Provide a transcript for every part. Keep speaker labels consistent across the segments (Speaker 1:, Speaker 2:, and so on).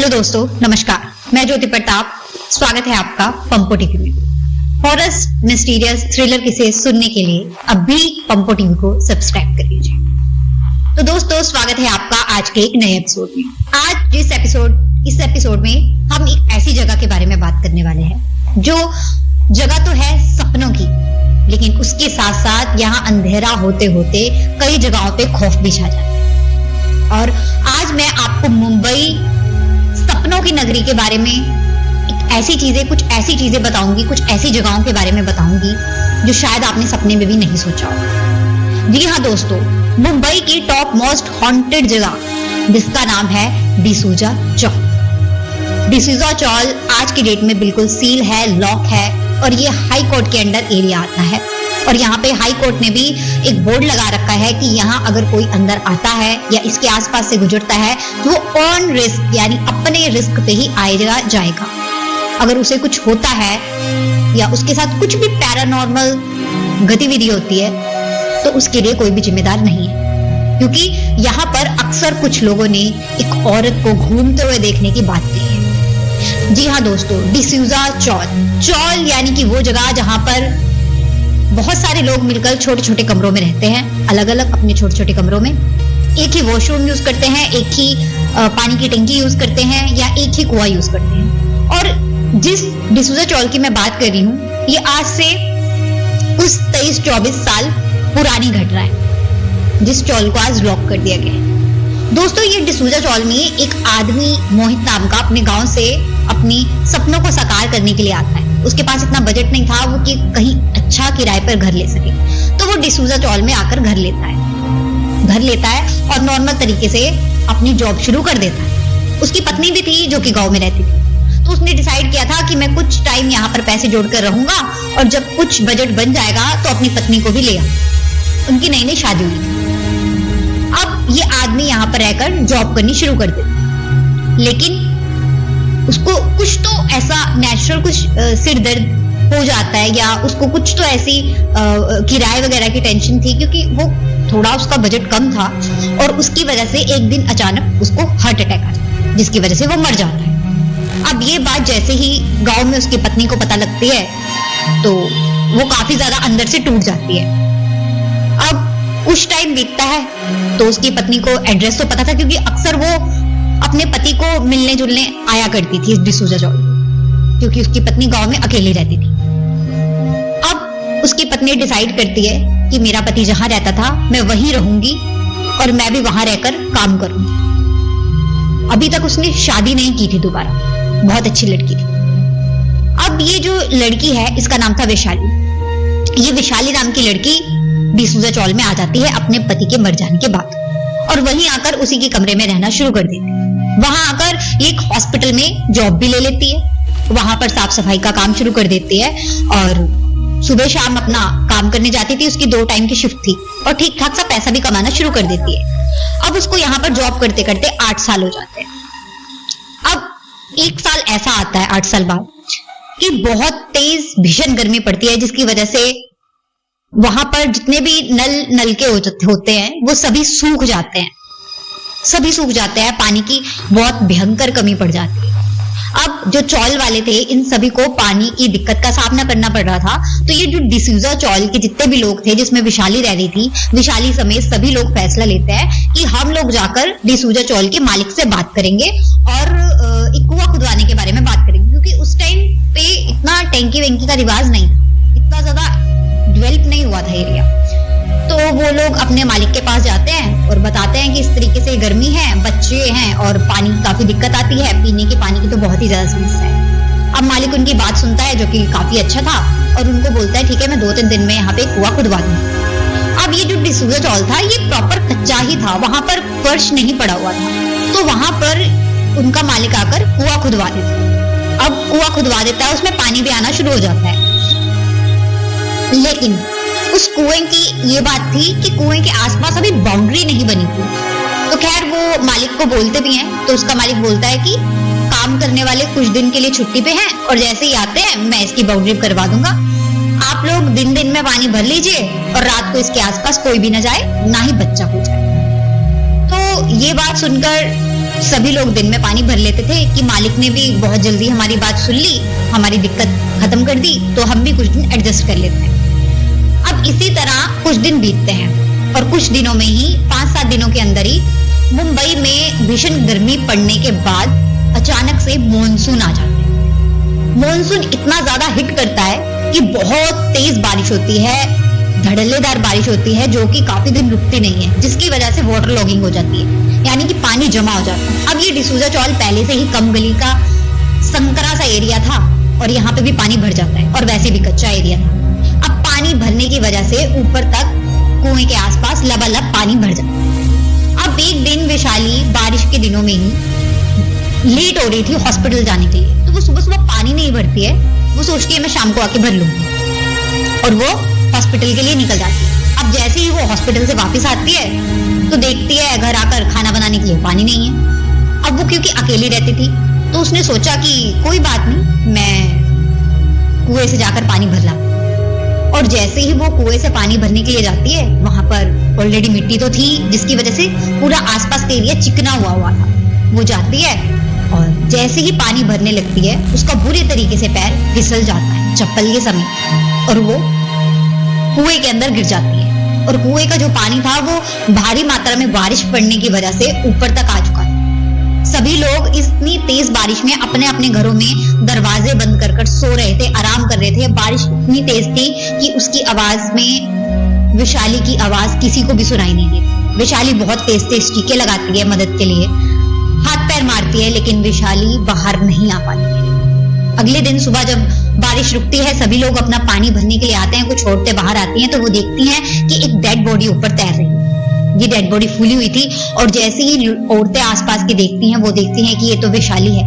Speaker 1: Hello दोस्तों, नमस्कार। मैं ज्योति प्रताप। स्वागत है आपका पंपो टीवी में। हॉरर, मिस्टीरियस, थ्रिलर केसेस सुनने के लिए अभी पंपो टीवी को सब्सक्राइब कर लीजिए। तो दोस्तों, स्वागत है आपका आज के एक नए एपिसोड में। आज इस एपिसोड में हम एक ऐसी जगह के बारे में बात करने वाले हैं जो जगह तो है सपनों की, लेकिन उसके साथ साथ यहाँ अंधेरा होते होते कई जगहों पे खौफ भी छा जाता है। और आज मैं आपको मुंबई सपनों की नगरी के बारे में कुछ ऐसी चीजें बताऊंगी, कुछ ऐसी जगहों के बारे में बताऊंगी जो शायद आपने सपने में भी नहीं सोचा होगा। जी हाँ दोस्तों, मुंबई की टॉप मोस्ट हॉन्टेड जगह जिसका नाम है डिसूजा चौल। डिसूजा चौल आज की डेट में बिल्कुल सील है, लॉक है और ये हाई कोर्ट के अंडर एरिया आता है। और यहाँ पे हाई कोर्ट ने भी एक बोर्ड लगा रखा है कि यहाँ अगर कोई अंदर आता है या इसके आसपास से गुजरता है तो वो ऑन रिस्क यानी अपने रिस्क पे ही आएगा जाएगा। अगर उसे कुछ होता है या उसके साथ कुछ भी पैरानॉर्मल गतिविधि होती है तो उसके लिए कोई भी जिम्मेदार नहीं है, क्योंकि यहाँ पर अक्सर कुछ लोगों ने एक औरत को घूमते हुए देखने की बात कही है। जी हाँ दोस्तों, डिसूजा चौल यानी कि वो जगह जहां पर बहुत सारे लोग मिलकर छोटे छोटे कमरों में रहते हैं, अलग अलग अपने छोटे छोटे कमरों में। एक ही वॉशरूम यूज करते हैं, एक ही पानी की टंकी यूज करते हैं या एक ही कुआं यूज करते हैं। और जिस डिसूजा चौल की मैं बात कर रही हूँ, ये आज से कुछ 23-24 साल पुरानी घटना है जिस चौल को आज लॉक कर दिया गया है। दोस्तों, ये डिसूजा चौल में एक आदमी मोहित नाम का अपने गांव से अपनी सपनों को साकार करने के लिए आता है। उसके पास इतना बजट नहीं था वो कि कहीं अच्छा किराए पर घर ले सके, तो वो डिसूजा चौल में आकर घर लेता है और नॉर्मल तरीके से अपनी जॉब शुरू कर देता है। उसकी पत्नी भी थी जो कि गांव में रहती थी, तो उसने डिसाइड किया था कि मैं कुछ टाइम यहाँ पर पैसे जोड़कर रहूंगा और जब कुछ बजट बन जाएगा तो अपनी पत्नी को भी ले आऊंगा। उनकी नई शादी हुई थी। अब ये आदमी यहाँ पर रहकर जॉब करनी शुरू कर देता, लेकिन उसको कुछ तो ऐसा नेचुरल कुछ सिर दर्द हो जाता है या उसको कुछ तो ऐसी किराए वगैरह की टेंशन थी, क्योंकि वो थोड़ा उसका बजट कम था और उसकी वजह से एक दिन अचानक उसको हार्ट अटैक आ जाता है जिसकी वजह से वो मर जाता है। अब ये बात जैसे ही गांव में उसकी पत्नी को पता लगती है तो वो काफी ज्यादा अंदर से टूट जाती है। अब कुछ टाइम बीतता है तो उसकी पत्नी को एड्रेस तो पता था, क्योंकि अक्सर वो अपने पति को मिलने जुलने आया करती थी इस डिसूजा चौल, क्योंकि उसकी पत्नी गांव में अकेली रहती थी। अब उसकी पत्नी डिसाइड करती है कि मेरा पति जहां रहता था मैं वहीं रहूंगी और मैं भी वहां रहकर काम करूंगी। अभी तक उसने शादी नहीं की थी दोबारा, बहुत अच्छी लड़की थी। अब ये जो लड़की है इसका नाम था वैशाली। ये वैशाली नाम की लड़की डिसूजा चौल में आ जाती है अपने पति के मर जाने के बाद और वहीं आकर उसी के कमरे में रहना शुरू कर देती है। वहां आकर एक हॉस्पिटल में जॉब भी ले लेती है, वहां पर साफ सफाई का काम शुरू कर देती है और सुबह शाम अपना काम करने जाती थी। उसकी 2 टाइम की शिफ्ट थी और ठीक ठाक सा पैसा भी कमाना शुरू कर देती है। अब उसको यहाँ पर जॉब करते करते 8 साल हो जाते हैं। अब 1 साल ऐसा आता है 8 साल बाद कि बहुत तेज भीषण गर्मी पड़ती है, जिसकी वजह से वहां पर जितने भी नलके होते हैं वो सभी सूख जाते हैं। पानी की बहुत भयंकर कमी पड़ जाती है। अब जो चौल वाले थे इन सभी को पानी की दिक्कत का सामना करना पड़ रहा था, तो ये जो डिसूजा चौल के जितने भी लोग थे, जिसमें वैशाली रह रही थी, वैशाली समेत सभी लोग फैसला लेते हैं कि हम लोग जाकर डिसूजा चौल के मालिक से बात करेंगे और एक कुआं खुदवाने के बारे में बात करेंगे, क्योंकि उस टाइम पे इतना टैंकी वैंकी का रिवाज नहीं था, इतना ज्यादा डेवलप नहीं हुआ था एरिया। तो वो लोग अपने मालिक के पास जाते हैं और बताते हैं कि इस तरीके से गर्मी है, बच्चे हैं और पानी की काफी दिक्कत आती है, पीने के पानी की तो बहुत ही ज्यादा समस्या है। अब मालिक उनकी बात सुनता है, जो कि काफी अच्छा था, और उनको बोलता है ठीक है मैं 2-3 दिन में यहाँ पे कुआं खुदवा दूंगा। अब ये जो डिसूजा चौल था ये प्रॉपर कच्चा ही था, वहां पर फर्श नहीं पड़ा हुआ था, तो वहां पर उनका मालिक आकर कुआं खुदवा देता है। अब कुआं खुदवा देता है, उसमें पानी भी आना शुरू हो जाता है, लेकिन उस कुएं की ये बात थी कि कुएं के आसपास अभी बाउंड्री नहीं बनी थी। तो खैर वो मालिक को बोलते भी हैं, तो उसका मालिक बोलता है कि काम करने वाले कुछ दिन के लिए छुट्टी पे हैं और जैसे ही आते हैं मैं इसकी बाउंड्री करवा दूंगा, आप लोग दिन में पानी भर लीजिए और रात को इसके आसपास कोई भी ना जाए, ना ही बच्चा हो जाए। तो ये बात सुनकर सभी लोग दिन में पानी भर लेते थे कि मालिक ने भी बहुत जल्दी हमारी बात सुन ली, हमारी दिक्कत खत्म कर दी, तो हम भी कुछ दिन एडजस्ट कर लेते हैं। अब इसी तरह कुछ दिन बीतते हैं और कुछ दिनों में ही 5-7 दिनों के अंदर ही मुंबई में भीषण गर्मी पड़ने के बाद अचानक से मॉनसून आ जाता है। मॉनसून इतना ज्यादा हिट करता है कि बहुत तेज बारिश होती है, धड़ल्लेदार बारिश होती है, जो कि काफी दिन रुकती नहीं है, जिसकी वजह से वाटर लॉगिंग हो जाती है, यानी कि पानी जमा हो जाता है। अब ये डिसूजा चौल पहले से ही कम गली का संकरा सा एरिया था और यहाँ पे भी पानी भर जाता है और वैसे भी कच्चा एरिया था। अब पानी भरने की वजह से ऊपर तक कुएं के आसपास लबालब पानी भर जाता है। अब एक दिन वैशाली बारिश के दिनों में ही लेट हो रही थी हॉस्पिटल जाने के लिए, तो वो सुबह सुबह पानी नहीं भरती है, वो सोचती है मैं शाम को आके भर लूंगी और वो हॉस्पिटल के लिए निकल जाती है। अब जैसे ही वो हॉस्पिटल से वापस आती है तो देखती है घर आकर खाना बनाने के लिए पानी नहीं है। अब वो क्योंकि अकेली रहती थी तो उसने सोचा कि कोई बात नहीं, मैं कुएं से जाकर पानी भर लाऊं। और जैसे ही वो कुएं से पानी भरने के लिए जाती है, वहां पर ऑलरेडी मिट्टी तो थी, जिसकी वजह से पूरा आसपास का एरिया चिकना हुआ था। वो जाती है और जैसे ही पानी भरने लगती है, उसका बुरे तरीके से पैर फिसल जाता है चप्पल के समेत और वो कुएं के अंदर गिर जाती है। और कुएं का जो पानी था वो भारी मात्रा में बारिश पड़ने की वजह से ऊपर तक आ चुका था। सभी लोग इतनी तेज बारिश में अपने अपने घरों में दरवाजे बंद कर सो रहे थे, आराम कर रहे थे। बारिश इतनी तेज थी कि उसकी आवाज में वैशाली की आवाज किसी को भी सुनाई नहीं देती। वैशाली बहुत तेज तेज चीखें लगाती है मदद के लिए, हाथ पैर मारती है, लेकिन वैशाली बाहर नहीं आ पाती है। अगले दिन सुबह जब बारिश रुकती है, सभी लोग अपना पानी भरने के लिए आते हैं, कुछ औरतें बाहर आती हैं तो वो देखती हैं कि एक डेड बॉडी ऊपर तैर रही है। ये डेड बॉडी फूली हुई थी और जैसे ही औरतें आसपास की देखती हैं, वो देखती हैं कि ये तो वैशाली है।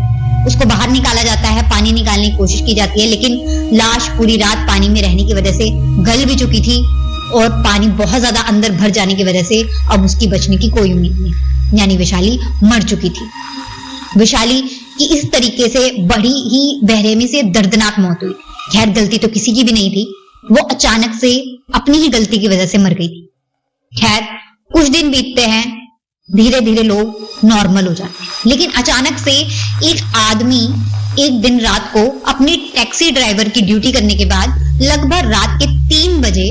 Speaker 1: उसको बाहर निकाला जाता है, पानी निकालने की कोशिश की जाती है, लेकिन लाश पूरी रात पानी में रहने की वजह से गल भी चुकी थी और पानी बहुत ज्यादा अंदर भर जाने की वजह से अब उसकी बचने की कोई उम्मीद नहीं, यानी वैशाली मर चुकी थी। वैशाली की इस तरीके से बड़ी ही बेरहमी से दर्दनाक मौत हुई। खैर गलती तो किसी की भी नहीं थी, वो अचानक से अपनी ही गलती की वजह से मर गई थी। खैर कुछ दिन बीतते हैं, धीरे धीरे लोग नॉर्मल हो जाते हैं, लेकिन अचानक से एक आदमी एक दिन रात को अपनी टैक्सी ड्राइवर की ड्यूटी करने के बाद लगभग रात के 3 बजे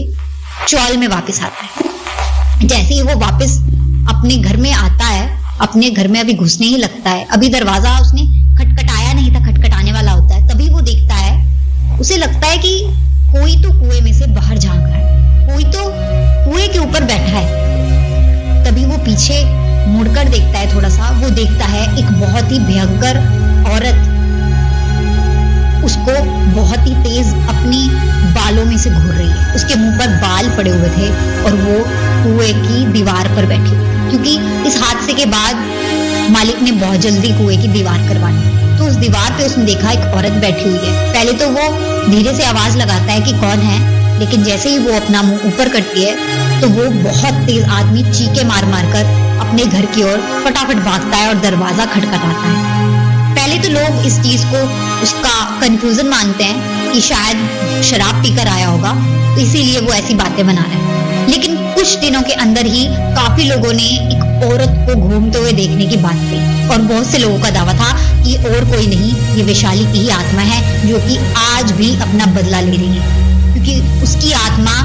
Speaker 1: चौल में वापस आता है। जैसे ही वो वापस अपने घर में आता है, अपने घर में अभी घुसने ही लगता है, अभी दरवाजा उसने खटखटाया नहीं था, खटखटाने वाला होता है, तभी वो देखता है, उसे लगता है कि कोई तो कुएं में से बाहर झांक रहा है, कोई तो कुएं के ऊपर बैठा है। तभी वो पीछे मुड़कर देखता है, थोड़ा सा वो देखता है एक बहुत ही भयंकर औरत उसको बहुत ही तेज अपनी बालों में से घूर रही है। उसके मुंह पर बाल पड़े हुए थे और वो कुएं की दीवार पर बैठी हुई, क्योंकि इस हादसे के बाद मालिक ने बहुत जल्दी कुएं की दीवार करवानी, तो उस दीवार पे उसने देखा एक औरत बैठी हुई है। पहले तो वो धीरे से आवाज लगाता है कि कौन है, लेकिन जैसे ही वो अपना मुंह ऊपर करती है तो वो बहुत तेज आदमी चीखे मार मार कर अपने घर की ओर फटाफट भागता है और दरवाजा खटखटाता है। पहले तो लोग इस चीज को उसका कंफ्यूजन मानते हैं कि शायद शराब पीकर आया होगा, तो इसीलिए वो ऐसी बातें बना रहा है। लेकिन कुछ दिनों के अंदर ही काफी लोगों ने एक औरत को घूमते हुए देखने की बात कही और बहुत से लोगों का दावा था कि और कोई नहीं, ये वैशाली की ही आत्मा है जो कि आज भी अपना बदला ले रही है, क्योंकि उसकी आत्मा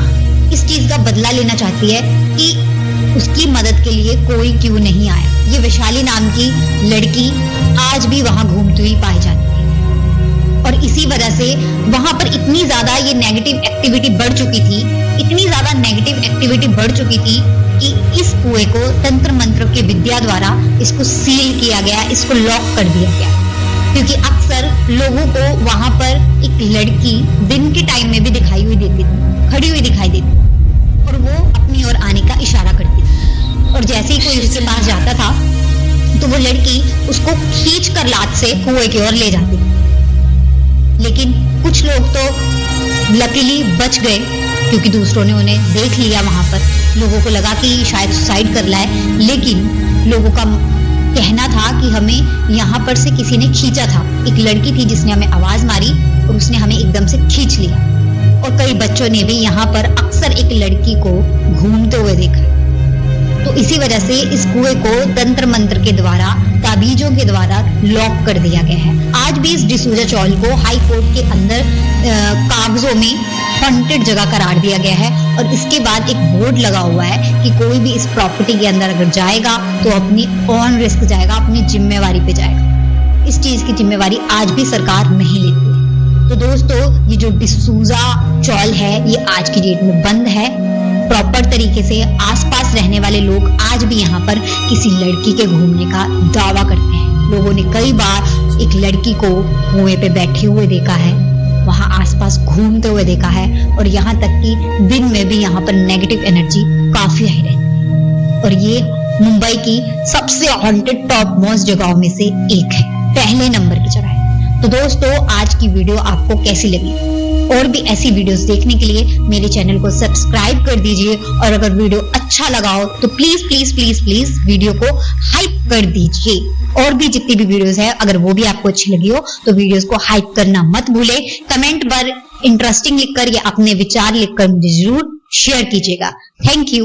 Speaker 1: इस चीज का बदला लेना चाहती है कि उसकी मदद के लिए कोई क्यों नहीं आया। ये वैशाली नाम की लड़की आज भी वहां घूमती हुई पाई जाती है और इसी वजह से वहां पर इतनी ज्यादा ये नेगेटिव एक्टिविटी बढ़ चुकी थी, इतनी ज्यादा नेगेटिव एक्टिविटी बढ़ चुकी थी कि इस कुएं को तंत्र मंत्र के विद्या द्वारा इसको सील किया गया, इसको लॉक कर दिया गया। क्योंकि अक्सर लोगों को वहां पर एक लड़की दिन के टाइम में भी दिखाई हुई देती थी, खड़ी हुई दिखाई देती थी और वो अपनी ओर आने का इशारा करती थी और जैसे ही कोई उसके पास जाता था तो वो लड़की उसको खींच कर लात से कुएं की ओर ले जाती थी। लेकिन कुछ लोग तो लकीली बच गए, क्योंकि दूसरों ने उन्हें देख लिया वहां पर। लोगों को लगा कि शायद सुसाइड कर लाए, लेकिन लोगों का कहना था कि हमें यहाँ पर से किसी ने खींचा था। एक लड़की थी जिसने हमें आवाज मारी और उसने हमें एकदम से खींच लिया। और कई बच्चों ने भी यहाँ पर अक्सर एक लड़की को घूमते हुए देखा। तो तो इसी वजह से इस कुएं को तंत्र मंत्र के द्वारा, ताबीजों के द्वारा लॉक कर दिया गया है। आज भी इस डिसूजा चौल को हाई कोर्ट के अंदर कागजों में हॉन्टेड जगह करार दिया गया है और इसके बाद एक बोर्ड लगा हुआ है कि कोई भी इस प्रॉपर्टी के अंदर अगर जाएगा तो अपनी ऑन रिस्क जाएगा, अपनी जिम्मेवारी पे जाएगा। इस चीज की जिम्मेवारी आज भी सरकार नहीं लेती। तो दोस्तों, ये जो डिसूजा चौल है ये आज की डेट में बंद है प्रॉपर तरीके से। आसपास रहने वाले लोग आज भी यहाँ पर किसी लड़की के घूमने का दावा करते हैं। लोगों ने कई बार एक लड़की को कुएं पे बैठे हुए देखा है, वहां आसपास घूमते हुए देखा है और यहाँ तक कि दिन में भी यहाँ पर नेगेटिव एनर्जी काफी आई रहती है। और ये मुंबई की सबसे हॉन्टेड टॉप मोस्ट जगहों में से एक है, पहले नंबर की जगह है। तो दोस्तों, आज की वीडियो आपको कैसी लगी? और भी ऐसी वीडियोस देखने के लिए मेरे चैनल को सब्सक्राइब कर दीजिए और अगर वीडियो अच्छा लगा हो तो please please please please video को हाइप कर दीजिए। और भी जितनी भी वीडियोस है अगर वो भी आपको अच्छी लगी हो तो वीडियोस को हाइप करना मत भूले। कमेंट पर इंटरेस्टिंग लिखकर या अपने विचार लिखकर मुझे जरूर शेयर कीजिएगा। Thank you.